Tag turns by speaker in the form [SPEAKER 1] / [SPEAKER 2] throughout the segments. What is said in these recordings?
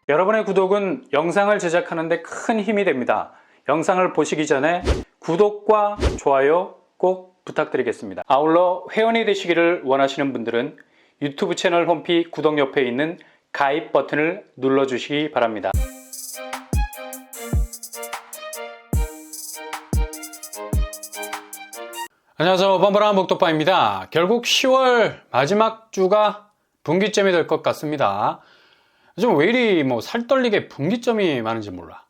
[SPEAKER 1] 여러분의 구독은 영상을 제작하는 데 큰 힘이 됩니다. 영상을 보시기 전에 구독과 좋아요 꼭 부탁드리겠습니다. 아울러 회원이 되시기를 원하시는 분들은 유튜브 채널 홈피 구독 옆에 있는 가입 버튼을 눌러주시기 바랍니다. 안녕하세요. 범퍼랑 목독파입니다. 결국 10월 마지막 주가 분기점이 될 것 같습니다. 좀 왜 이리 살떨리게 분기점이 많은지 몰라.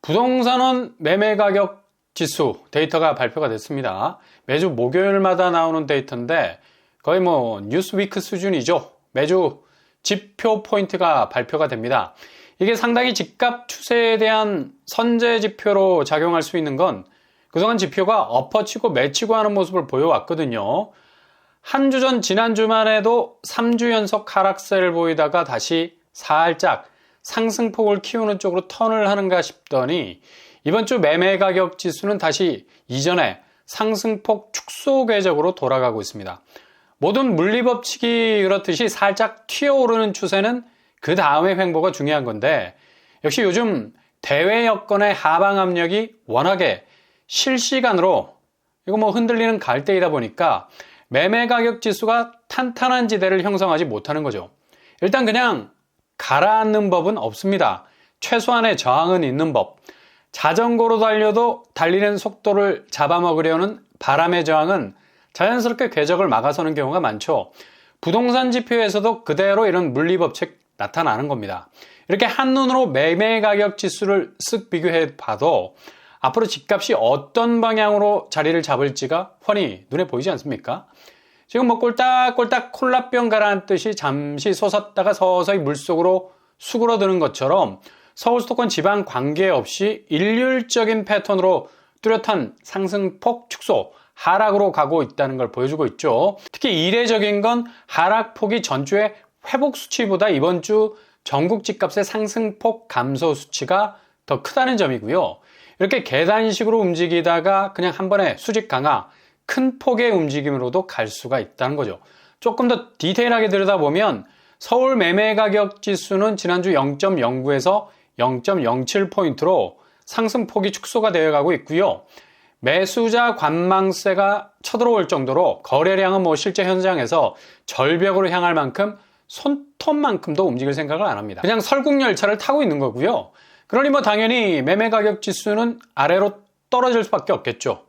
[SPEAKER 1] 부동산은 매매가격 지수 데이터가 발표가 됐습니다. 매주 목요일마다 나오는 데이터인데 거의 뉴스위크 수준이죠. 매주 지표 포인트가 발표가 됩니다. 이게 상당히 집값 추세에 대한 선제 지표로 작용할 수 있는 건 그동안 지표가 엎어치고 매치고 하는 모습을 보여왔거든요. 한 주 전 지난주만 해도 3주 연속 하락세를 보이다가 다시 살짝 상승폭을 키우는 쪽으로 턴을 하는가 싶더니 이번 주 매매가격 지수는 다시 이전에 상승폭 축소 궤적으로 돌아가고 있습니다. 모든 물리법칙이 그렇듯이 살짝 튀어오르는 추세는 그 다음의 횡보가 중요한 건데 역시 요즘 대외 여건의 하방 압력이 워낙에 실시간으로 이거 흔들리는 갈대이다 보니까 매매가격 지수가 탄탄한 지대를 형성하지 못하는 거죠. 일단 그냥 가라앉는 법은 없습니다. 최소한의 저항은 있는 법. 자전거로 달려도 달리는 속도를 잡아먹으려는 바람의 저항은 자연스럽게 궤적을 막아서는 경우가 많죠. 부동산 지표에서도 그대로 이런 물리법칙 나타나는 겁니다. 이렇게 한눈으로 매매가격 지수를 쓱 비교해 봐도 앞으로 집값이 어떤 방향으로 자리를 잡을지가 훤히 눈에 보이지 않습니까? 지금 꼴딱꼴딱 콜라병 가라앉듯이 잠시 솟았다가 서서히 물속으로 수그러드는 것처럼 서울 수도권 지방 관계없이 일률적인 패턴으로 뚜렷한 상승폭 축소, 하락으로 가고 있다는 걸 보여주고 있죠. 특히 이례적인 건 하락폭이 전주의 회복 수치보다 이번 주 전국 집값의 상승폭 감소 수치가 더 크다는 점이고요. 이렇게 계단식으로 움직이다가 그냥 한 번에 수직 강화, 큰 폭의 움직임으로도 갈 수가 있다는 거죠. 조금 더 디테일하게 들여다보면 서울 매매가격 지수는 지난주 0.09에서 0.07포인트로 상승폭이 축소가 되어가고 있고요. 매수자 관망세가 쳐들어올 정도로 거래량은 실제 현장에서 절벽으로 향할 만큼 손톱만큼도 움직일 생각을 안 합니다. 그냥 설국열차를 타고 있는 거고요. 그러니 당연히 매매가격 지수는 아래로 떨어질 수밖에 없겠죠.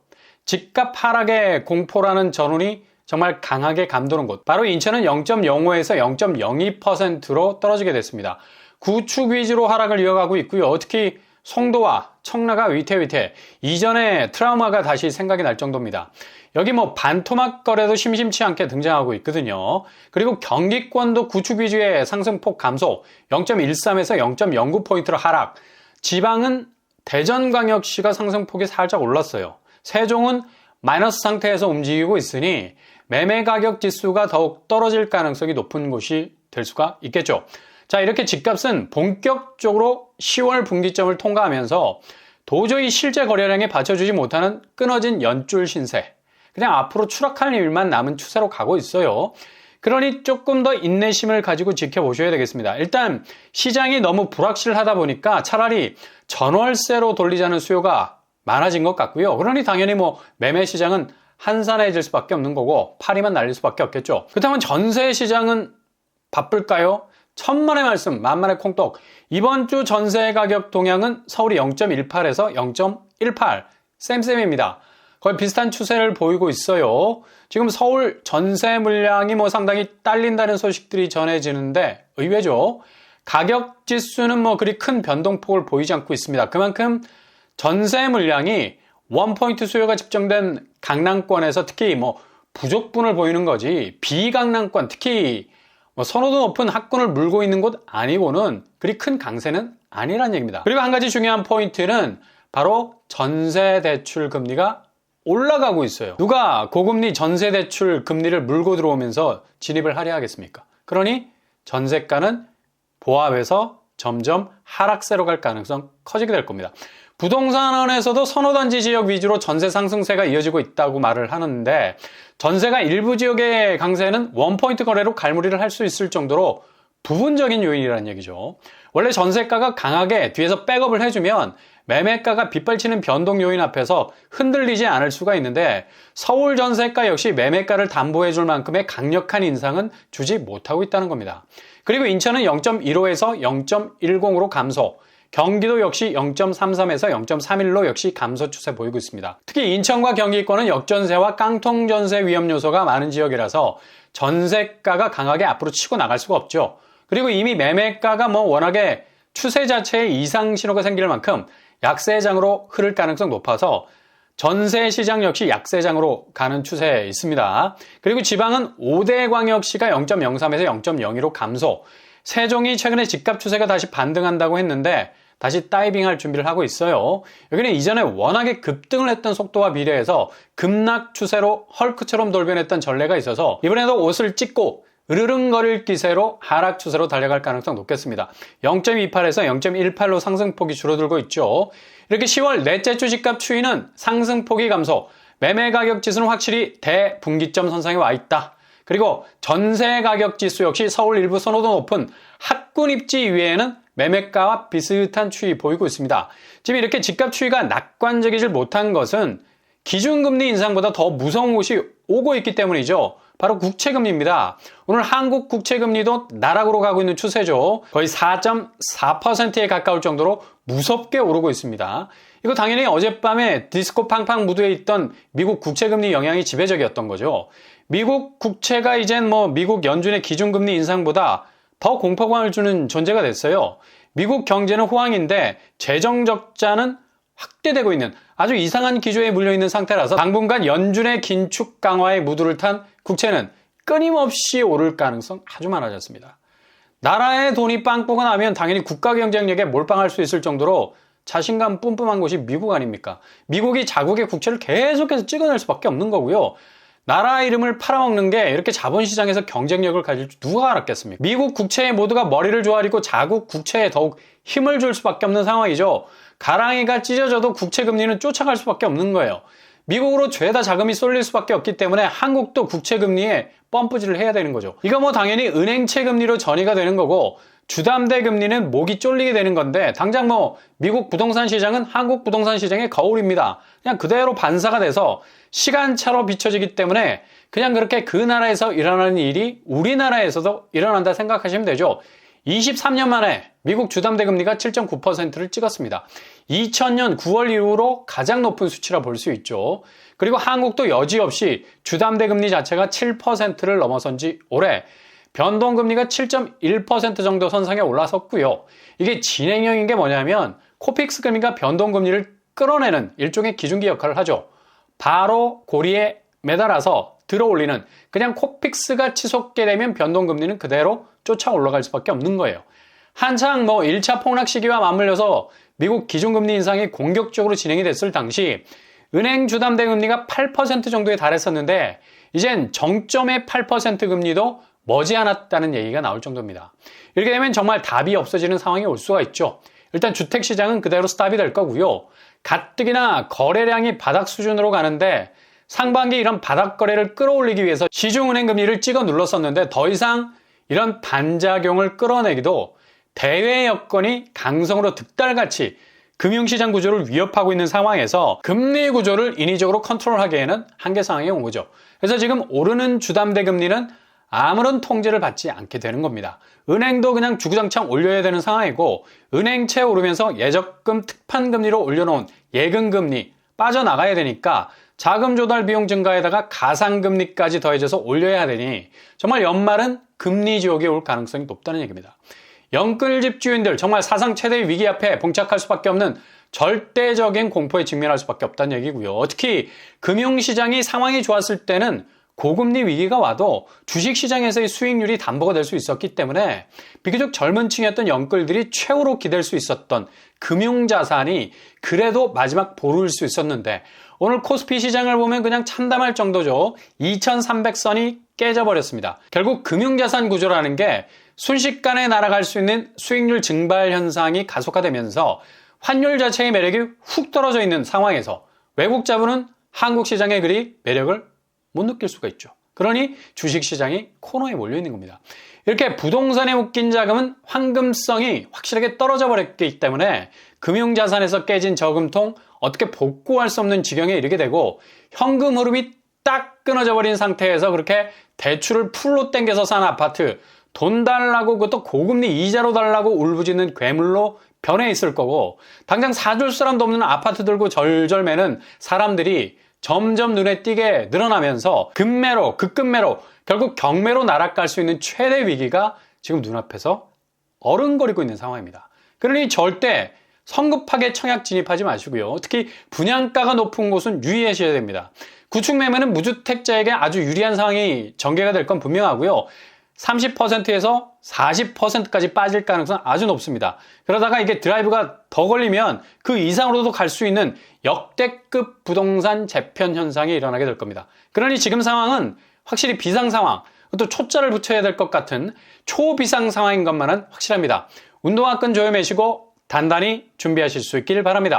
[SPEAKER 1] 집값 하락의 공포라는 전운이 정말 강하게 감도는 곳. 바로 인천은 0.05에서 0.02%로 떨어지게 됐습니다. 구축 위주로 하락을 이어가고 있고요. 특히 송도와 청라가 위태위태. 이전에 트라우마가 다시 생각이 날 정도입니다. 여기 반토막 거래도 심심치 않게 등장하고 있거든요. 그리고 경기권도 구축 위주의 상승폭 감소 0.13에서 0.09포인트로 하락. 지방은 대전광역시가 상승폭이 살짝 올랐어요. 세종은 마이너스 상태에서 움직이고 있으니 매매가격 지수가 더욱 떨어질 가능성이 높은 곳이 될 수가 있겠죠. 자, 이렇게 집값은 본격적으로 10월 분기점을 통과하면서 도저히 실제 거래량에 받쳐주지 못하는 끊어진 연줄 신세, 그냥 앞으로 추락할 일만 남은 추세로 가고 있어요. 그러니 조금 더 인내심을 가지고 지켜보셔야 되겠습니다. 일단 시장이 너무 불확실하다 보니까 차라리 전월세로 돌리자는 수요가 많아진 것 같고요. 그러니 당연히 매매 시장은 한산해질 수밖에 없는 거고 파리만 날릴 수밖에 없겠죠. 그렇다면 전세 시장은 바쁠까요? 천만의 말씀, 만만의 콩떡. 이번 주 전세 가격 동향은 서울이 0.18에서 0.18, 쌤쌤입니다. 거의 비슷한 추세를 보이고 있어요. 지금 서울 전세 물량이 상당히 딸린다는 소식들이 전해지는데 의외죠. 가격 지수는 그리 큰 변동폭을 보이지 않고 있습니다. 그만큼 전세 물량이 원포인트 수요가 집중된 강남권에서 특히 부족분을 보이는 거지 비강남권 특히 선호도 높은 학군을 물고 있는 곳 아니고는 그리 큰 강세는 아니란 얘기입니다. 그리고 한 가지 중요한 포인트는 바로 전세 대출 금리가 올라가고 있어요. 누가 고금리 전세 대출 금리를 물고 들어오면서 진입을 하려 하겠습니까? 그러니 전세가는 보합해서 점점 하락세로 갈 가능성 커지게 될 겁니다. 부동산원에서도 선호단지 지역 위주로 전세 상승세가 이어지고 있다고 말을 하는데 전세가 일부 지역의 강세는 원포인트 거래로 갈무리를 할 수 있을 정도로 부분적인 요인이라는 얘기죠. 원래 전세가가 강하게 뒤에서 백업을 해주면 매매가가 빗발치는 변동 요인 앞에서 흔들리지 않을 수가 있는데 서울 전세가 역시 매매가를 담보해 줄 만큼의 강력한 인상은 주지 못하고 있다는 겁니다. 그리고 인천은 0.15에서 0.10으로 감소, 경기도 역시 0.33에서 0.31로 역시 감소 추세 보이고 있습니다. 특히 인천과 경기권은 역전세와 깡통전세 위험 요소가 많은 지역이라서 전세가가 강하게 앞으로 치고 나갈 수가 없죠. 그리고 이미 매매가가 워낙에 추세 자체에 이상 신호가 생길 만큼 약세장으로 흐를 가능성 높아서 전세 시장 역시 약세장으로 가는 추세에 있습니다. 그리고 지방은 5대 광역시가 0.03에서 0.02로 감소. 세종이 최근에 집값 추세가 다시 반등한다고 했는데 다시 다이빙할 준비를 하고 있어요. 여기는 이전에 워낙에 급등을 했던 속도와 비례해서 급락 추세로 헐크처럼 돌변했던 전례가 있어서 이번에도 옷을 찢고 으르릉거릴 기세로 하락 추세로 달려갈 가능성 높겠습니다. 0.28에서 0.18로 상승폭이 줄어들고 있죠. 이렇게 10월 넷째 주 집값 추이는 상승폭이 감소, 매매 가격 지수는 확실히 대분기점 선상에 와 있다. 그리고 전세 가격 지수 역시 서울 일부 선호도 높은 학군 입지 이외에는 매매가와 비슷한 추이 보이고 있습니다. 지금 이렇게 집값 추이가 낙관적이질 못한 것은 기준금리 인상보다 더 무서운 곳이 오고 있기 때문이죠. 바로 국채금리입니다. 오늘 한국 국채금리도 나락으로 가고 있는 추세죠. 거의 4.4%에 가까울 정도로 무섭게 오르고 있습니다. 이거 당연히 어젯밤에 디스코 팡팡 무드에 있던 미국 국채금리 영향이 지배적이었던 거죠. 미국 국채가 이젠 미국 연준의 기준금리 인상보다 더 공포감을 주는 존재가 됐어요. 미국 경제는 호황인데 재정 적자는 확대되고 있는 아주 이상한 기조에 물려있는 상태라서 당분간 연준의 긴축 강화의 무드를 탄 국채는 끊임없이 오를 가능성 아주 많아졌습니다. 나라의 돈이 빵꾸가 나면 당연히 국가 경쟁력에 몰빵할 수 있을 정도로 자신감 뿜뿜한 곳이 미국 아닙니까? 미국이 자국의 국채를 계속해서 찍어낼 수밖에 없는 거고요. 나라 이름을 팔아먹는 게 이렇게 자본시장에서 경쟁력을 가질 줄 누가 알았겠습니까? 미국 국채에 모두가 머리를 조아리고 자국 국채에 더욱 힘을 줄 수밖에 없는 상황이죠. 가랑이가 찢어져도 국채 금리는 쫓아갈 수밖에 없는 거예요. 미국으로 죄다 자금이 쏠릴 수밖에 없기 때문에 한국도 국채 금리에 펌프질을 해야 되는 거죠. 이거 당연히 은행채 금리로 전이가 되는 거고 주담대 금리는 목이 쫄리게 되는 건데 당장 미국 부동산 시장은 한국 부동산 시장의 거울입니다. 그냥 그대로 반사가 돼서 시간차로 비춰지기 때문에 그냥 그렇게 그 나라에서 일어나는 일이 우리나라에서도 일어난다 생각하시면 되죠. 23년 만에 미국 주담대 금리가 7.9%를 찍었습니다. 2000년 9월 이후로 가장 높은 수치라 볼 수 있죠. 그리고 한국도 여지없이 주담대 금리 자체가 7%를 넘어선 지 오래 변동금리가 7.1% 정도 선상에 올라섰고요. 이게 진행형인 게 뭐냐면 코픽스 금리가 변동금리를 끌어내는 일종의 기준기 역할을 하죠. 바로 고리에 매달아서 들어올리는 그냥 코픽스가 치솟게 되면 변동금리는 그대로 쫓아 올라갈 수밖에 없는 거예요. 한창 1차 폭락 시기와 맞물려서 미국 기준금리 인상이 공격적으로 진행이 됐을 당시 은행 주담대 금리가 8% 정도에 달했었는데 이젠 정점의 8% 금리도 머지않았다는 얘기가 나올 정도입니다. 이렇게 되면 정말 답이 없어지는 상황이 올 수가 있죠. 일단 주택시장은 그대로 스탑이 될 거고요. 가뜩이나 거래량이 바닥 수준으로 가는데 상반기 이런 바닥 거래를 끌어올리기 위해서 시중은행 금리를 찍어 눌렀었는데 더 이상 이런 반작용을 끌어내기도 대외 여건이 강성으로 득달같이 금융시장 구조를 위협하고 있는 상황에서 금리 구조를 인위적으로 컨트롤하기에는 한계 상황이 온 거죠. 그래서 지금 오르는 주담대 금리는 아무런 통제를 받지 않게 되는 겁니다. 은행도 그냥 주구장창 올려야 되는 상황이고 은행채 오르면서 예적금 특판금리로 올려놓은 예금금리 빠져나가야 되니까 자금 조달 비용 증가에다가 가상금리까지 더해져서 올려야 되니 정말 연말은 금리 지옥에 올 가능성이 높다는 얘기입니다. 영끌 집주인들 정말 사상 최대의 위기 앞에 봉착할 수밖에 없는 절대적인 공포에 직면할 수밖에 없다는 얘기고요. 특히 금융시장이 상황이 좋았을 때는 고금리 위기가 와도 주식시장에서의 수익률이 담보가 될 수 있었기 때문에 비교적 젊은 층이었던 영끌들이 최후로 기댈 수 있었던 금융자산이 그래도 마지막 보루일 수 있었는데 오늘 코스피 시장을 보면 그냥 참담할 정도죠. 2300선이 깨져버렸습니다. 결국 금융자산 구조라는 게 순식간에 날아갈 수 있는 수익률 증발 현상이 가속화되면서 환율 자체의 매력이 훅 떨어져 있는 상황에서 외국 자본은 한국 시장의 그리 매력을 못 느낄 수가 있죠. 그러니 주식시장이 코너에 몰려 있는 겁니다. 이렇게 부동산에 묶인 자금은 황금성이 확실하게 떨어져 버렸기 때문에 금융자산에서 깨진 저금통 어떻게 복구할 수 없는 지경에 이르게 되고 현금 흐름이 딱 끊어져 버린 상태에서 그렇게 대출을 풀로 땡겨서 산 아파트 돈 달라고 그것도 고금리 이자로 달라고 울부짖는 괴물로 변해 있을 거고 당장 사줄 사람도 없는 아파트 들고 절절 매는 사람들이 점점 눈에 띄게 늘어나면서 급매로 급급매로 결국 경매로 날아갈 수 있는 최대 위기가 지금 눈앞에서 어른거리고 있는 상황입니다. 그러니 절대 성급하게 청약 진입하지 마시고요. 특히 분양가가 높은 곳은 유의하셔야 됩니다. 구축 매매는 무주택자에게 아주 유리한 상황이 전개가 될 건 분명하고요. 30%에서 40%까지 빠질 가능성은 아주 높습니다. 그러다가 이게 드라이브가 더 걸리면 그 이상으로도 갈 수 있는 역대급 부동산 재편 현상이 일어나게 될 겁니다. 그러니 지금 상황은 확실히 비상 상황, 또 초짜를 붙여야 될 것 같은 초비상 상황인 것만은 확실합니다. 운동화 끈 조여매시고 단단히 준비하실 수 있길 바랍니다.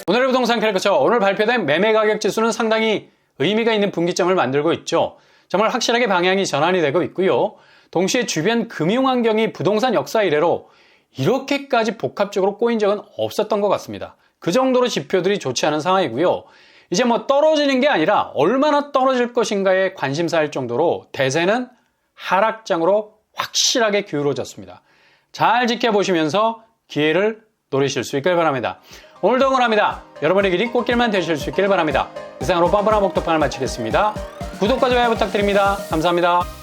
[SPEAKER 1] 오늘의 부동산 캘리커처 오늘 발표된 매매 가격 지수는 상당히 의미가 있는 분기점을 만들고 있죠. 정말 확실하게 방향이 전환이 되고 있고요. 동시에 주변 금융환경이 부동산 역사 이래로 이렇게까지 복합적으로 꼬인 적은 없었던 것 같습니다. 그 정도로 지표들이 좋지 않은 상황이고요. 이제 뭐 떨어지는 게 아니라 얼마나 떨어질 것인가에 관심사일 정도로 대세는 하락장으로 확실하게 기울어졌습니다. 잘 지켜보시면서 기회를 노리실 수 있길 바랍니다. 오늘도 응원합니다. 여러분의 길이 꽃길만 되실 수 있길 바랍니다. 이상으로 뻔뻔한 목독방을 마치겠습니다. 구독과 좋아요 부탁드립니다. 감사합니다.